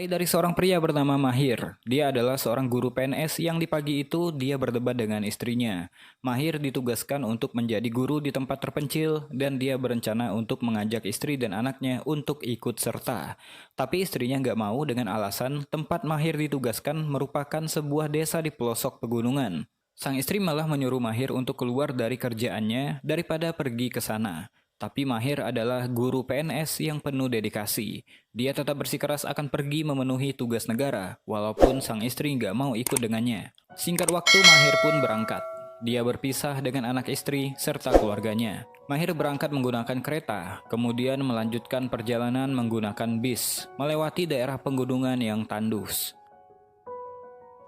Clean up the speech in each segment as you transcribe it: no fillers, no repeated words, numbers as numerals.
Mulai dari seorang pria bernama Mahir. Dia adalah seorang guru PNS yang di pagi itu dia berdebat dengan istrinya. Mahir ditugaskan untuk menjadi guru di tempat terpencil dan dia berencana untuk mengajak istri dan anaknya untuk ikut serta. Tapi istrinya nggak mau dengan alasan tempat Mahir ditugaskan merupakan sebuah desa di pelosok pegunungan. Sang istri malah menyuruh Mahir untuk keluar dari kerjaannya daripada pergi ke sana. Tapi Mahir adalah guru PNS yang penuh dedikasi. Dia tetap bersikeras akan pergi memenuhi tugas negara, walaupun sang istri nggak mau ikut dengannya. Singkat waktu, Mahir pun berangkat. Dia berpisah dengan anak istri serta keluarganya. Mahir berangkat menggunakan kereta, kemudian melanjutkan perjalanan menggunakan bis, melewati daerah pegunungan yang tandus.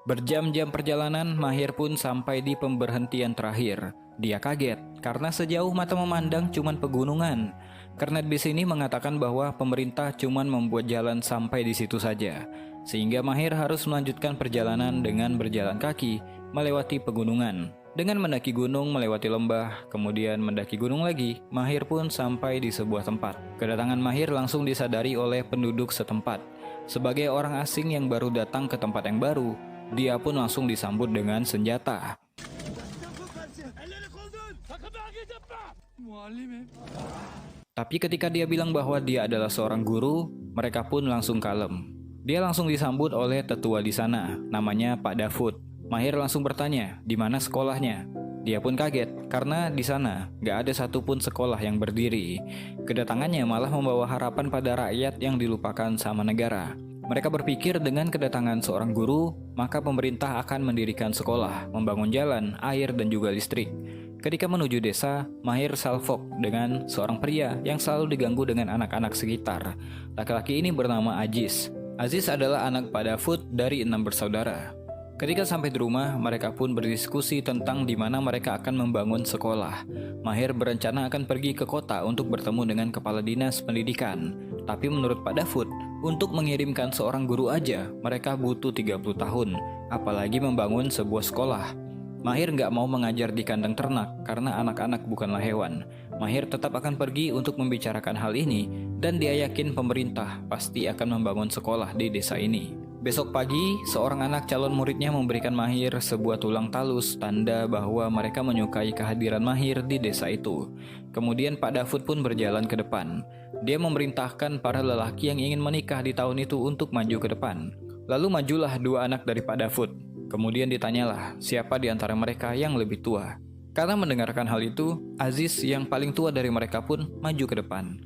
Berjam-jam perjalanan, Mahir pun sampai di pemberhentian terakhir. Dia kaget karena sejauh mata memandang cuman pegunungan. Kernet bis ini mengatakan bahwa pemerintah cuman membuat jalan sampai di situ saja. Sehingga Mahir harus melanjutkan perjalanan dengan berjalan kaki melewati pegunungan. Dengan mendaki gunung, melewati lembah, kemudian mendaki gunung lagi, Mahir pun sampai di sebuah tempat. Kedatangan Mahir langsung disadari oleh penduduk setempat. Sebagai orang asing yang baru datang ke tempat yang baru, dia pun langsung disambut dengan senjata. Tapi ketika dia bilang bahwa dia adalah seorang guru, mereka pun langsung kalem. Dia langsung disambut oleh tetua di sana, namanya Pak Davud. Mahir langsung bertanya, di mana sekolahnya? Dia pun kaget, karena di sana gak ada satupun sekolah yang berdiri. Kedatangannya malah membawa harapan pada rakyat yang dilupakan sama negara. Mereka berpikir dengan kedatangan seorang guru, maka pemerintah akan mendirikan sekolah, membangun jalan, air, dan juga listrik. Ketika menuju desa, Mahir salvok dengan seorang pria yang selalu diganggu dengan anak-anak sekitar. Laki-laki ini bernama Aziz. Aziz adalah anak Pak Davud dari 6 bersaudara. Ketika sampai di rumah, mereka pun berdiskusi tentang di mana mereka akan membangun sekolah. Mahir berencana akan pergi ke kota untuk bertemu dengan kepala dinas pendidikan. Tapi menurut Pak Davud, untuk mengirimkan seorang guru aja, mereka butuh 30 tahun, apalagi membangun sebuah sekolah. Mahir nggak mau mengajar di kandang ternak karena anak-anak bukanlah hewan. Mahir tetap akan pergi untuk membicarakan hal ini dan dia yakin pemerintah pasti akan membangun sekolah di desa ini. Besok pagi, seorang anak calon muridnya memberikan Mahir sebuah tulang talus tanda bahwa mereka menyukai kehadiran Mahir di desa itu. Kemudian Pak Davud pun berjalan ke depan. Dia memerintahkan para lelaki yang ingin menikah di tahun itu untuk maju ke depan. Lalu majulah 2 anak dari Pak Davud. Kemudian ditanyalah siapa di antara mereka yang lebih tua. Karena mendengarkan hal itu, Aziz yang paling tua dari mereka pun maju ke depan.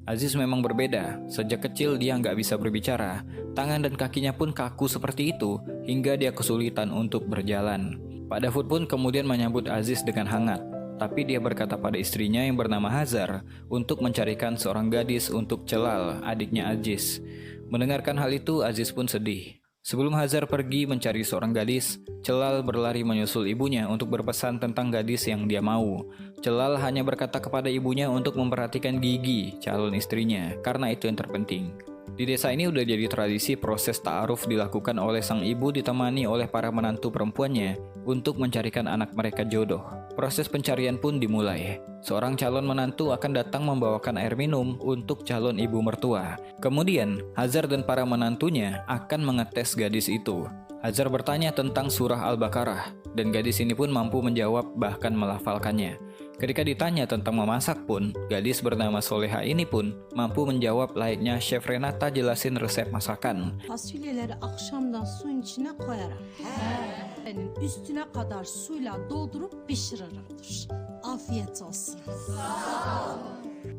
Aziz memang berbeda, sejak kecil dia nggak bisa berbicara, tangan dan kakinya pun kaku seperti itu, hingga dia kesulitan untuk berjalan. Pak Davud pun kemudian menyambut Aziz dengan hangat, tapi dia berkata pada istrinya yang bernama Hazar, untuk mencarikan seorang gadis untuk Celal, adiknya Aziz. Mendengarkan hal itu, Aziz pun sedih. Sebelum Hazar pergi mencari seorang gadis, Celal berlari menyusul ibunya untuk berpesan tentang gadis yang dia mau. Celal hanya berkata kepada ibunya untuk memperhatikan gigi calon istrinya, karena itu yang terpenting. Di desa ini udah jadi tradisi proses ta'aruf dilakukan oleh sang ibu ditemani oleh para menantu perempuannya untuk mencarikan anak mereka jodoh. Proses pencarian pun dimulai. Seorang calon menantu akan datang membawakan air minum untuk calon ibu mertua. Kemudian, Hazar dan para menantunya akan mengetes gadis itu. Hazar bertanya tentang surah Al-Baqarah, dan gadis ini pun mampu menjawab bahkan melafalkannya. Ketika ditanya tentang memasak pun, gadis bernama Soleha ini pun mampu menjawab layaknya Chef Renata jelasin resep masakan. Fasulyeleri akşamdan suyun içine koyarak üstüne kadar suyla doldurup pişiririmdir. Afiyet olsun.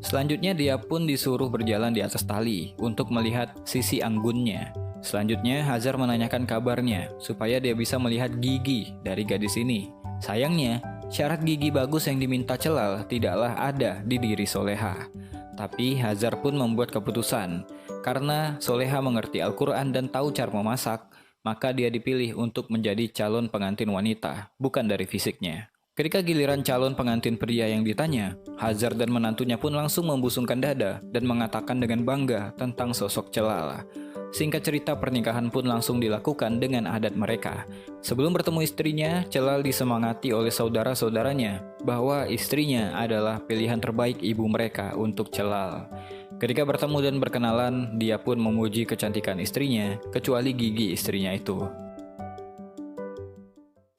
Selanjutnya dia pun disuruh berjalan di atas tali untuk melihat sisi anggunnya. Selanjutnya Hazar menanyakan kabarnya supaya dia bisa melihat gigi dari gadis ini. Sayangnya, syarat gigi bagus yang diminta Celal tidaklah ada di diri Soleha. Tapi Hazar pun membuat keputusan. Karena Soleha mengerti Al-Quran dan tahu cara memasak, maka dia dipilih untuk menjadi calon pengantin wanita, bukan dari fisiknya. Ketika giliran calon pengantin pria yang ditanya, Hazar dan menantunya pun langsung membusungkan dada dan mengatakan dengan bangga tentang sosok Celal. Singkat cerita, pernikahan pun langsung dilakukan dengan adat mereka. Sebelum bertemu istrinya, Celal disemangati oleh saudara-saudaranya bahwa istrinya adalah pilihan terbaik ibu mereka untuk Celal. Ketika bertemu dan berkenalan, dia pun memuji kecantikan istrinya, kecuali gigi istrinya itu.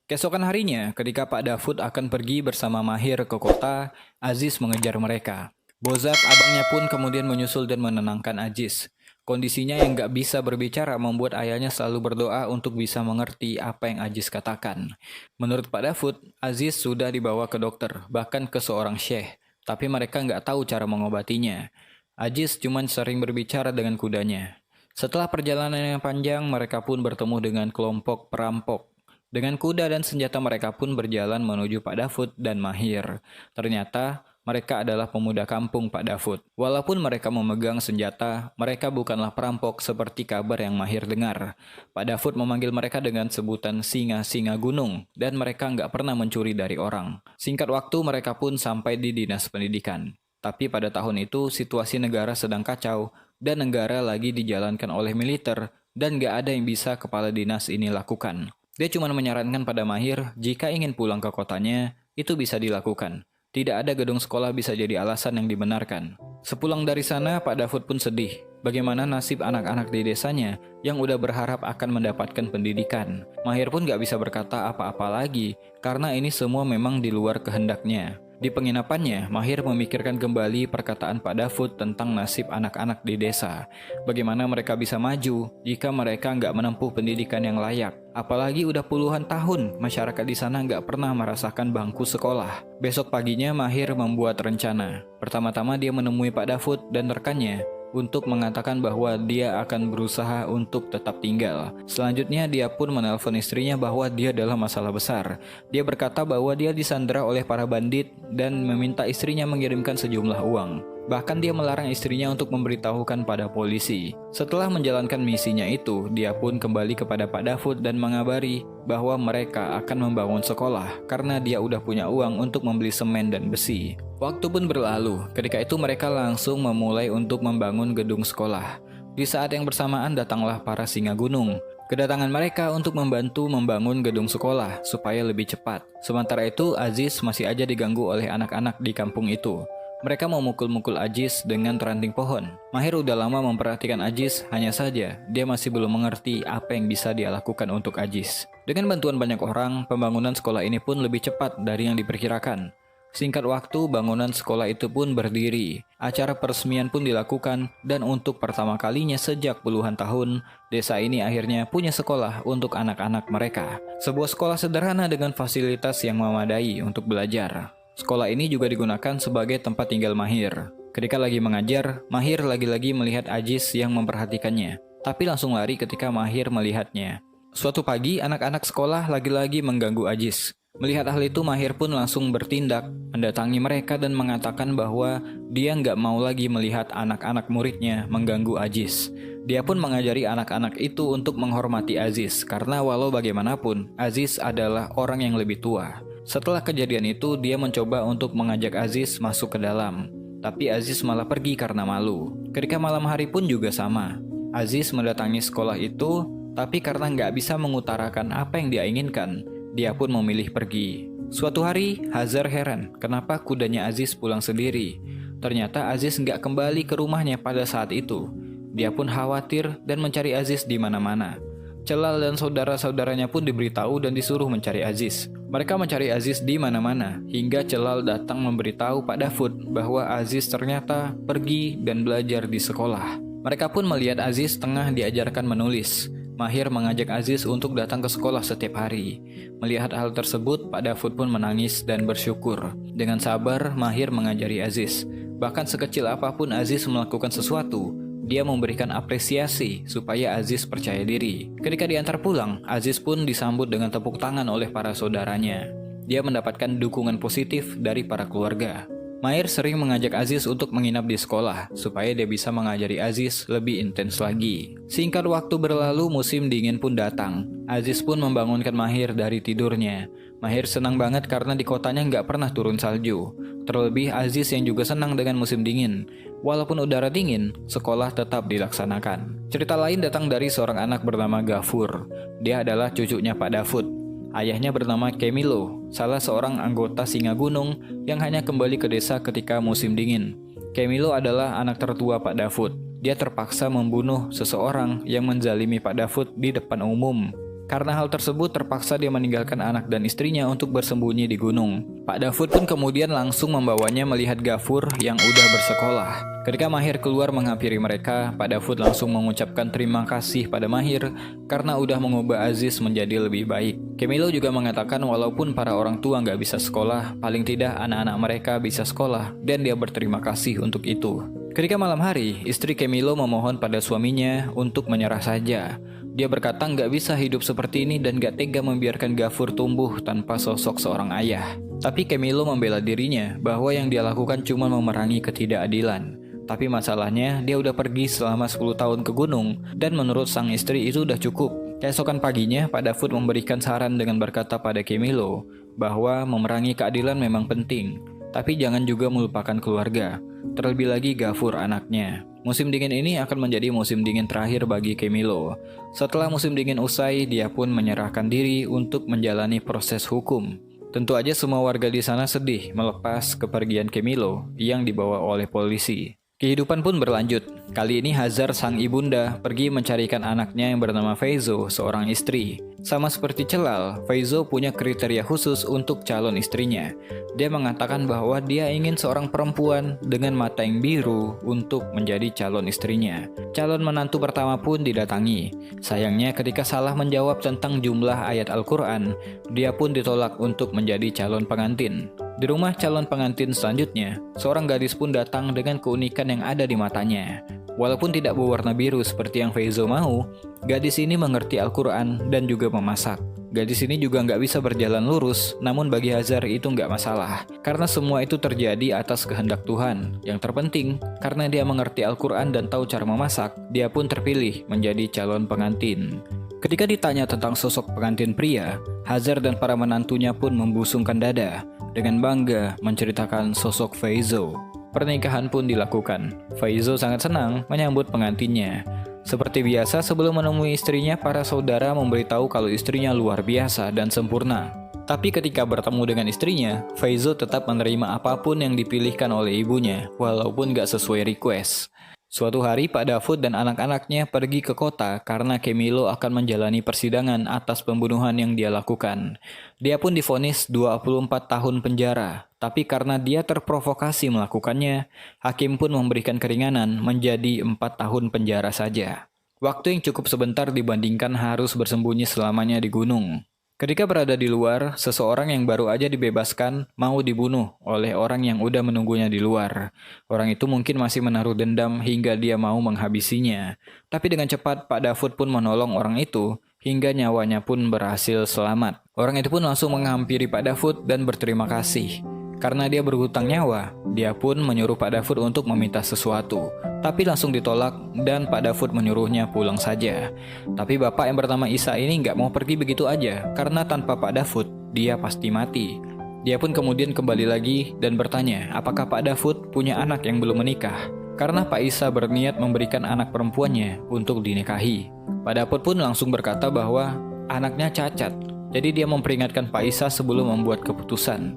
Keesokan harinya, ketika Pak Dafud akan pergi bersama Mahir ke kota, Aziz mengejar mereka. Bozat, abangnya pun kemudian menyusul dan menenangkan Aziz. Kondisinya yang gak bisa berbicara membuat ayahnya selalu berdoa untuk bisa mengerti apa yang Aziz katakan. Menurut Pak Dafud, Aziz sudah dibawa ke dokter, bahkan ke seorang syekh. Tapi mereka gak tahu cara mengobatinya. Aziz cuma sering berbicara dengan kudanya. Setelah perjalanan yang panjang, mereka pun bertemu dengan kelompok perampok. Dengan kuda dan senjata mereka pun berjalan menuju Pak Dafud dan Mahir. Ternyata mereka adalah pemuda kampung Pak Dafud. Walaupun mereka memegang senjata, mereka bukanlah perampok seperti kabar yang Mahir dengar. Pak Dafud memanggil mereka dengan sebutan singa-singa gunung dan mereka nggak pernah mencuri dari orang. Singkat waktu mereka pun sampai di dinas pendidikan. Tapi pada tahun itu situasi negara sedang kacau dan negara lagi dijalankan oleh militer dan nggak ada yang bisa kepala dinas ini lakukan. Dia cuma menyarankan pada Mahir, jika ingin pulang ke kotanya, itu bisa dilakukan. Tidak ada gedung sekolah bisa jadi alasan yang dibenarkan. Sepulang dari sana, Pak Dafud pun sedih. Bagaimana nasib anak-anak di desanya yang udah berharap akan mendapatkan pendidikan. Mahir pun gak bisa berkata apa-apa lagi, karena ini semua memang di luar kehendaknya. Di penginapannya, Mahir memikirkan kembali perkataan Pak Dafud tentang nasib anak-anak di desa. Bagaimana mereka bisa maju jika mereka nggak menempuh pendidikan yang layak. Apalagi udah puluhan tahun masyarakat di sana nggak pernah merasakan bangku sekolah. Besok paginya Mahir membuat rencana. Pertama-tama dia menemui Pak Dafud dan rekannya untuk mengatakan bahwa dia akan berusaha untuk tetap tinggal. Selanjutnya dia pun menelpon istrinya bahwa dia dalam masalah besar. Dia berkata bahwa dia disandera oleh para bandit dan meminta istrinya mengirimkan sejumlah uang. Bahkan dia melarang istrinya untuk memberitahukan pada polisi. Setelah menjalankan misinya itu, dia pun kembali kepada Pak Dafud dan mengabari bahwa mereka akan membangun sekolah karena dia udah punya uang untuk membeli semen dan besi. Waktu pun berlalu, ketika itu mereka langsung memulai untuk membangun gedung sekolah. Di saat yang bersamaan datanglah para singa gunung. Kedatangan mereka untuk membantu membangun gedung sekolah supaya lebih cepat. Sementara itu, Aziz masih aja diganggu oleh anak-anak di kampung itu. Mereka memukul-mukul Aziz dengan ranting pohon. Mahir udah lama memperhatikan Aziz, hanya saja dia masih belum mengerti apa yang bisa dia lakukan untuk Aziz. Dengan bantuan banyak orang, pembangunan sekolah ini pun lebih cepat dari yang diperkirakan. Singkat waktu, bangunan sekolah itu pun berdiri. Acara peresmian pun dilakukan, dan untuk pertama kalinya sejak puluhan tahun, desa ini akhirnya punya sekolah untuk anak-anak mereka. Sebuah sekolah sederhana dengan fasilitas yang memadai untuk belajar. Sekolah ini juga digunakan sebagai tempat tinggal Mahir. Ketika lagi mengajar, Mahir lagi-lagi melihat Aziz yang memperhatikannya, tapi langsung lari ketika Mahir melihatnya. Suatu pagi, anak-anak sekolah lagi-lagi mengganggu Aziz. Melihat hal itu, Mahir pun langsung bertindak, mendatangi mereka dan mengatakan bahwa dia nggak mau lagi melihat anak-anak muridnya mengganggu Aziz. Dia pun mengajari anak-anak itu untuk menghormati Aziz, karena walau bagaimanapun, Aziz adalah orang yang lebih tua. Setelah kejadian itu, dia mencoba untuk mengajak Aziz masuk ke dalam. Tapi Aziz malah pergi karena malu. Ketika malam hari pun juga sama. Aziz mendatangi sekolah itu, tapi karena nggak bisa mengutarakan apa yang dia inginkan, dia pun memilih pergi. Suatu hari, Hazar heran kenapa kudanya Aziz pulang sendiri. Ternyata Aziz nggak kembali ke rumahnya pada saat itu. Dia pun khawatir dan mencari Aziz di mana-mana. Celal dan saudara-saudaranya pun diberitahu dan disuruh mencari Aziz. Mereka mencari Aziz di mana-mana, hingga Celal datang memberitahu Pak Dafud bahwa Aziz ternyata pergi dan belajar di sekolah. Mereka pun melihat Aziz tengah diajarkan menulis. Mahir mengajak Aziz untuk datang ke sekolah setiap hari. Melihat hal tersebut, Pak Dafud pun menangis dan bersyukur. Dengan sabar, Mahir mengajari Aziz. Bahkan sekecil apapun Aziz melakukan sesuatu, dia memberikan apresiasi supaya Aziz percaya diri. Ketika diantar pulang, Aziz pun disambut dengan tepuk tangan oleh para saudaranya. Dia mendapatkan dukungan positif dari para keluarga. Mahir sering mengajak Aziz untuk menginap di sekolah, supaya dia bisa mengajari Aziz lebih intens lagi. Singkat waktu berlalu, musim dingin pun datang. Aziz pun membangunkan Mahir dari tidurnya. Mahir senang banget karena di kotanya nggak pernah turun salju. Terlebih Aziz yang juga senang dengan musim dingin. Walaupun udara dingin, sekolah tetap dilaksanakan. Cerita lain datang dari seorang anak bernama Gafur. Dia adalah cucunya Pak Dafud. Ayahnya bernama Kemilo, salah seorang anggota singa gunung yang hanya kembali ke desa ketika musim dingin. Camilo adalah anak tertua Pak Dafud. Dia terpaksa membunuh seseorang yang menzalimi Pak Dafud di depan umum. Karena hal tersebut terpaksa dia meninggalkan anak dan istrinya untuk bersembunyi di gunung. Pak Dafud pun kemudian langsung membawanya melihat Gafur yang udah bersekolah. Ketika Mahir keluar menghampiri mereka, Pak Dafud langsung mengucapkan terima kasih pada Mahir karena udah mengubah Aziz menjadi lebih baik. Camilo juga mengatakan walaupun para orang tua nggak bisa sekolah, paling tidak anak-anak mereka bisa sekolah dan dia berterima kasih untuk itu. Ketika malam hari, istri Camilo memohon pada suaminya untuk menyerah saja. Dia berkata nggak bisa hidup seperti ini dan nggak tega membiarkan Gafur tumbuh tanpa sosok seorang ayah. Tapi Camilo membela dirinya bahwa yang dia lakukan cuma memerangi ketidakadilan. Tapi masalahnya dia udah pergi selama 10 tahun ke gunung dan menurut sang istri itu udah cukup. Keesokan paginya, Pak Dafud memberikan saran dengan berkata pada Camilo bahwa memerangi keadilan memang penting, tapi jangan juga melupakan keluarga. Terlebih lagi Gafur anaknya. Musim dingin ini akan menjadi musim dingin terakhir bagi Camilo. Setelah musim dingin usai, dia pun menyerahkan diri untuk menjalani proses hukum. Tentu aja semua warga di sana sedih melepas kepergian Camilo yang dibawa oleh polisi. Kehidupan pun berlanjut. Kali ini Hazar sang ibunda pergi mencarikan anaknya yang bernama Faizo, seorang istri. Sama seperti Celal, Faizo punya kriteria khusus untuk calon istrinya. Dia mengatakan bahwa dia ingin seorang perempuan dengan mata yang biru untuk menjadi calon istrinya. Calon menantu pertama pun didatangi. Sayangnya ketika salah menjawab tentang jumlah ayat Al-Quran, dia pun ditolak untuk menjadi calon pengantin. Di rumah calon pengantin selanjutnya, seorang gadis pun datang dengan keunikan yang ada di matanya. Walaupun tidak berwarna biru seperti yang Faizo mau, gadis ini mengerti Al-Quran dan juga memasak. Gadis ini juga nggak bisa berjalan lurus, namun bagi Hazar itu nggak masalah. Karena semua itu terjadi atas kehendak Tuhan. Yang terpenting, karena dia mengerti Al-Quran dan tahu cara memasak, dia pun terpilih menjadi calon pengantin. Ketika ditanya tentang sosok pengantin pria, Hazar dan para menantunya pun membusungkan dada. Dengan bangga menceritakan sosok Faizo. Pernikahan pun dilakukan. Faizo sangat senang menyambut pengantinnya. Seperti biasa sebelum menemui istrinya, para saudara memberitahu kalau istrinya luar biasa dan sempurna. Tapi ketika bertemu dengan istrinya, Faizo tetap menerima apapun yang dipilihkan oleh ibunya, walaupun gak sesuai request. Suatu hari Pak Dafud dan anak-anaknya pergi ke kota karena Camilo akan menjalani persidangan atas pembunuhan yang dia lakukan. Dia pun divonis 24 tahun penjara, tapi karena dia terprovokasi melakukannya, hakim pun memberikan keringanan menjadi 4 tahun penjara saja. Waktu yang cukup sebentar dibandingkan harus bersembunyi selamanya di gunung. Ketika berada di luar, seseorang yang baru aja dibebaskan mau dibunuh oleh orang yang udah menunggunya di luar. Orang itu mungkin masih menaruh dendam hingga dia mau menghabisinya. Tapi dengan cepat Pak Dafud pun menolong orang itu hingga nyawanya pun berhasil selamat. Orang itu pun langsung menghampiri Pak Dafud dan berterima kasih. Karena dia berhutang nyawa, dia pun menyuruh Pak Dafud untuk meminta sesuatu. Tapi langsung ditolak dan Pak Dafud menyuruhnya pulang saja. Tapi bapak yang bernama Isa ini nggak mau pergi begitu aja, karena tanpa Pak Dafud, dia pasti mati. Dia pun kemudian kembali lagi dan bertanya, apakah Pak Dafud punya anak yang belum menikah? Karena Pak Isa berniat memberikan anak perempuannya untuk dinikahi. Pak Dafud pun langsung berkata bahwa anaknya cacat. Jadi dia memperingatkan Pak Isa sebelum membuat keputusan.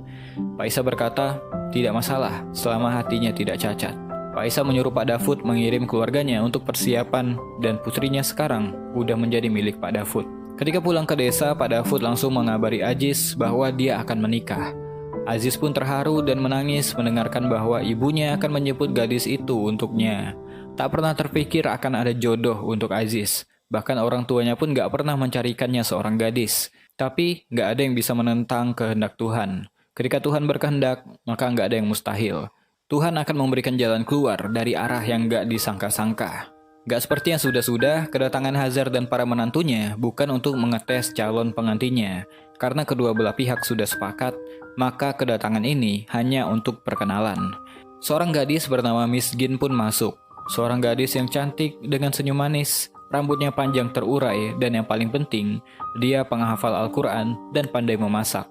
Pak Isa berkata, tidak masalah selama hatinya tidak cacat. Pak Isa menyuruh Pak Dafud mengirim keluarganya untuk persiapan dan putrinya sekarang udah menjadi milik Pak Dafud. Ketika pulang ke desa, Pak Dafud langsung mengabari Aziz bahwa dia akan menikah. Aziz pun terharu dan menangis mendengarkan bahwa ibunya akan menjemput gadis itu untuknya. Tak pernah terpikir akan ada jodoh untuk Aziz. Bahkan orang tuanya pun gak pernah mencarikannya seorang gadis. Tapi gak ada yang bisa menentang kehendak Tuhan. Ketika Tuhan berkehendak, maka gak ada yang mustahil. Tuhan akan memberikan jalan keluar dari arah yang gak disangka-sangka. Gak seperti yang sudah-sudah, kedatangan Hazar dan para menantunya bukan untuk mengetes calon pengantinnya. Karena kedua belah pihak sudah sepakat, maka kedatangan ini hanya untuk perkenalan. Seorang gadis bernama Misgin pun masuk. Seorang gadis yang cantik dengan senyum manis, rambutnya panjang terurai, dan yang paling penting, dia penghafal Al-Quran dan pandai memasak.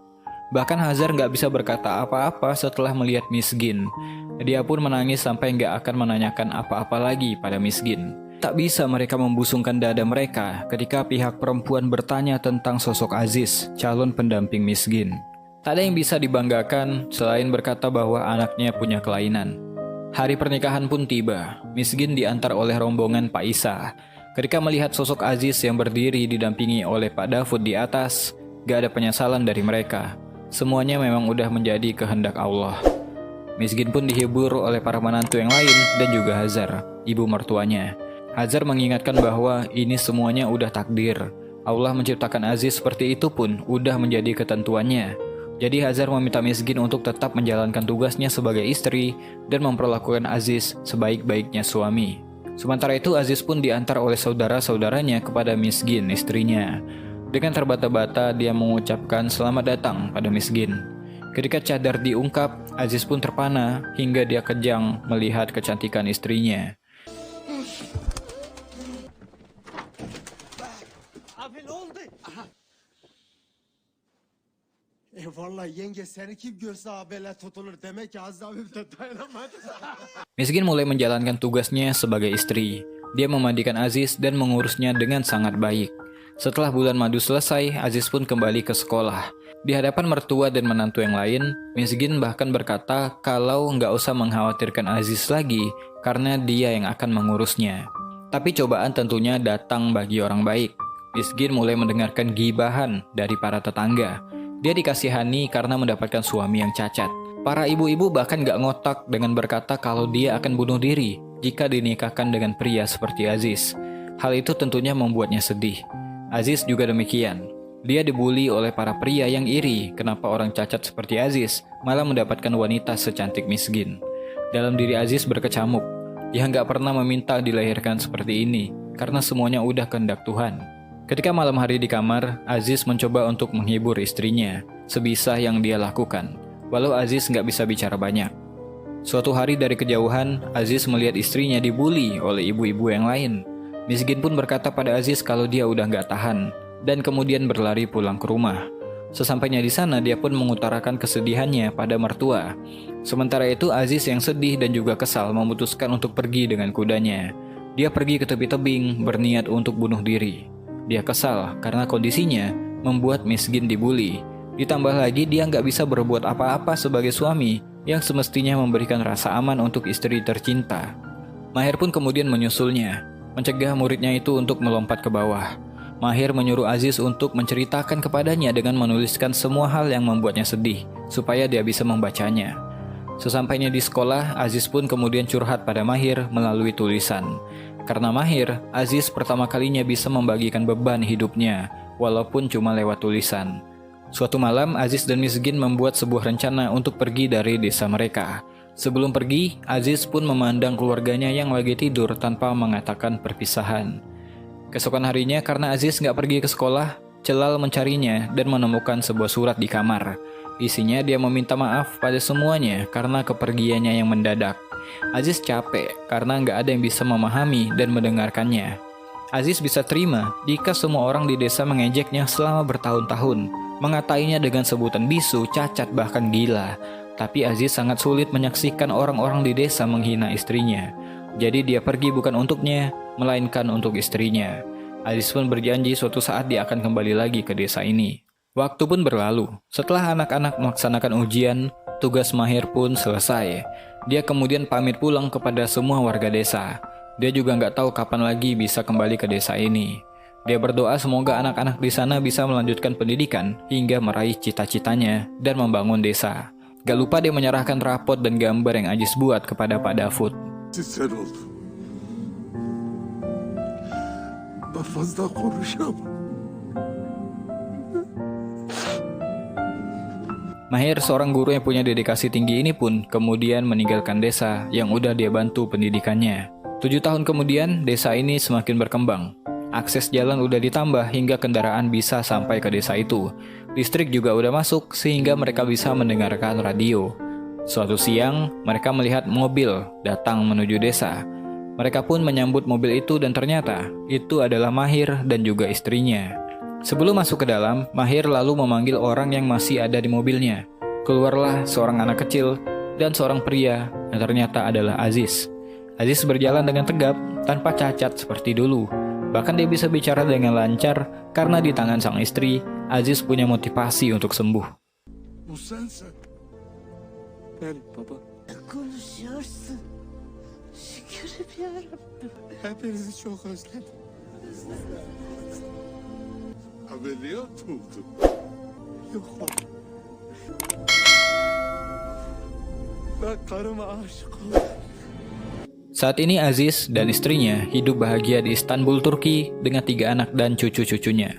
Bahkan Hazar gak bisa berkata apa-apa setelah melihat Misgin. Dia pun menangis sampai gak akan menanyakan apa-apa lagi pada Misgin. Tak bisa mereka membusungkan dada mereka ketika pihak perempuan bertanya tentang sosok Aziz, calon pendamping Misgin. Tak ada yang bisa dibanggakan selain berkata bahwa anaknya punya kelainan. Hari pernikahan pun tiba. Miskin diantar oleh rombongan Pak Isa. Ketika melihat sosok Aziz yang berdiri didampingi oleh Pak Dafud di atas, gak ada penyesalan dari mereka. Semuanya memang udah menjadi kehendak Allah. Miskin pun dihibur oleh para menantu yang lain dan juga Hazar, ibu mertuanya. Hazar mengingatkan bahwa ini semuanya udah takdir. Allah menciptakan Aziz seperti itu pun udah menjadi ketentuannya. Jadi Hazar meminta Miskin untuk tetap menjalankan tugasnya sebagai istri dan memperlakukan Aziz sebaik-baiknya suami. Sementara itu Aziz pun diantar oleh saudara-saudaranya kepada Miskin, istrinya. Dengan terbata-bata dia mengucapkan selamat datang pada Miskin. Ketika cadar diungkap, Aziz pun terpana hingga dia kejang melihat kecantikan istrinya. Abi ne oldu? Vallahi yenge seni kim görse abiyle tutulur demek ki Aziz abim de dayanamadı. Miskin mulai menjalankan tugasnya sebagai istri. Dia memandikan Aziz dan mengurusnya dengan sangat baik. Setelah bulan madu selesai, Aziz pun kembali ke sekolah. Di hadapan mertua dan menantu yang lain, Miskin bahkan berkata kalau nggak usah mengkhawatirkan Aziz lagi karena dia yang akan mengurusnya. Tapi cobaan tentunya datang bagi orang baik. Miskin mulai mendengarkan gibahan dari para tetangga. Dia dikasihani karena mendapatkan suami yang cacat. Para ibu-ibu bahkan gak ngotak dengan berkata kalau dia akan bunuh diri jika dinikahkan dengan pria seperti Aziz. Hal itu tentunya membuatnya sedih. Aziz juga demikian. Dia dibully oleh para pria yang iri kenapa orang cacat seperti Aziz malah mendapatkan wanita secantik Miskin. Dalam diri Aziz berkecamuk. Dia gak pernah meminta dilahirkan seperti ini karena semuanya udah kehendak Tuhan. Ketika malam hari di kamar, Aziz mencoba untuk menghibur istrinya sebisa yang dia lakukan. Walau Aziz nggak bisa bicara banyak. Suatu hari dari kejauhan, Aziz melihat istrinya dibully oleh ibu-ibu yang lain. Miskin pun berkata pada Aziz kalau dia udah nggak tahan, dan kemudian berlari pulang ke rumah. Sesampainya di sana, dia pun mengutarakan kesedihannya pada mertua. Sementara itu, Aziz yang sedih dan juga kesal memutuskan untuk pergi dengan kudanya. Dia pergi ke tepi tebing, berniat untuk bunuh diri. Dia kesal karena kondisinya membuat Miskin dibully. Ditambah lagi dia nggak bisa berbuat apa-apa sebagai suami yang semestinya memberikan rasa aman untuk istri tercinta. Mahir pun kemudian menyusulnya, mencegah muridnya itu untuk melompat ke bawah. Mahir menyuruh Aziz untuk menceritakan kepadanya dengan menuliskan semua hal yang membuatnya sedih, supaya dia bisa membacanya. Sesampainya di sekolah, Aziz pun kemudian curhat pada Mahir melalui tulisan. Karena Mahir, Aziz pertama kalinya bisa membagikan beban hidupnya, walaupun cuma lewat tulisan. Suatu malam, Aziz dan Miskin membuat sebuah rencana untuk pergi dari desa mereka. Sebelum pergi, Aziz pun memandang keluarganya yang lagi tidur tanpa mengatakan perpisahan. Keesokan harinya, karena Aziz nggak pergi ke sekolah, Celal mencarinya dan menemukan sebuah surat di kamar. Isinya dia meminta maaf pada semuanya karena kepergiannya yang mendadak. Aziz capek karena nggak ada yang bisa memahami dan mendengarkannya. Aziz bisa terima jika semua orang di desa mengejeknya selama bertahun-tahun, mengatainya dengan sebutan bisu, cacat, bahkan gila. Tapi Aziz sangat sulit menyaksikan orang-orang di desa menghina istrinya. Jadi dia pergi bukan untuknya, melainkan untuk istrinya. Aziz pun berjanji suatu saat dia akan kembali lagi ke desa ini. Waktu pun berlalu. Setelah anak-anak melaksanakan ujian, tugas Mahir pun selesai. Dia kemudian pamit pulang kepada semua warga desa. Dia juga nggak tahu kapan lagi bisa kembali ke desa ini. Dia berdoa semoga anak-anak di sana bisa melanjutkan pendidikan hingga meraih cita-citanya dan membangun desa. Gak lupa dia menyerahkan rapot dan gambar yang Aziz buat kepada Pak Dafud. Sen oldu. Ben fazla konuşamam. Mahir, seorang guru yang punya dedikasi tinggi ini pun kemudian meninggalkan desa yang udah dia bantu pendidikannya. 7 tahun kemudian, desa ini semakin berkembang. Akses jalan udah ditambah hingga kendaraan bisa sampai ke desa itu. Listrik juga udah masuk sehingga mereka bisa mendengarkan radio. Suatu siang, mereka melihat mobil datang menuju desa. Mereka pun menyambut mobil itu dan ternyata itu adalah Mahir dan juga istrinya. Sebelum masuk ke dalam, Mahir lalu memanggil orang yang masih ada di mobilnya. Keluarlah seorang anak kecil dan seorang pria yang ternyata adalah Aziz. Aziz berjalan dengan tegap tanpa cacat seperti dulu. Bahkan dia bisa bicara dengan lancar karena di tangan sang istri, Aziz punya motivasi untuk sembuh. Bu sensin. Benim baba. Konuşuyorsun. Şükür ya Rabbim. Hepinizi çok özledim. Ameliyat oldu. Yok lan. Ben karıma aşık oldum. Saat ini Aziz dan istrinya hidup bahagia di Istanbul, Turki dengan 3 anak dan cucu-cucunya.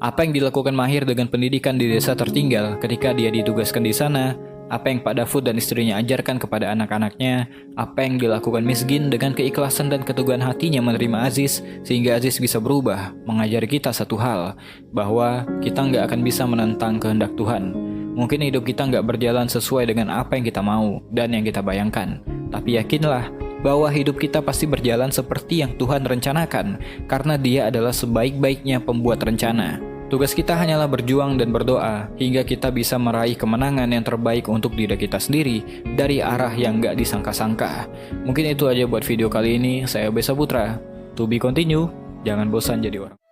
Apa yang dilakukan Mahir dengan pendidikan di desa tertinggal ketika dia ditugaskan di sana, apa yang Pak Dafud dan istrinya ajarkan kepada anak-anaknya, apa yang dilakukan Miskin dengan keikhlasan dan keteguhan hatinya menerima Aziz, sehingga Aziz bisa berubah, mengajari kita satu hal, bahwa kita nggak akan bisa menentang kehendak Tuhan. Mungkin hidup kita nggak berjalan sesuai dengan apa yang kita mau dan yang kita bayangkan, tapi yakinlah bahwa hidup kita pasti berjalan seperti yang Tuhan rencanakan, karena Dia adalah sebaik-baiknya pembuat rencana. Tugas kita hanyalah berjuang dan berdoa hingga kita bisa meraih kemenangan yang terbaik untuk diri kita sendiri dari arah yang gak disangka-sangka. Mungkin itu aja buat video kali ini. Saya Besa Putra. To be continue. Jangan bosan jadi orang.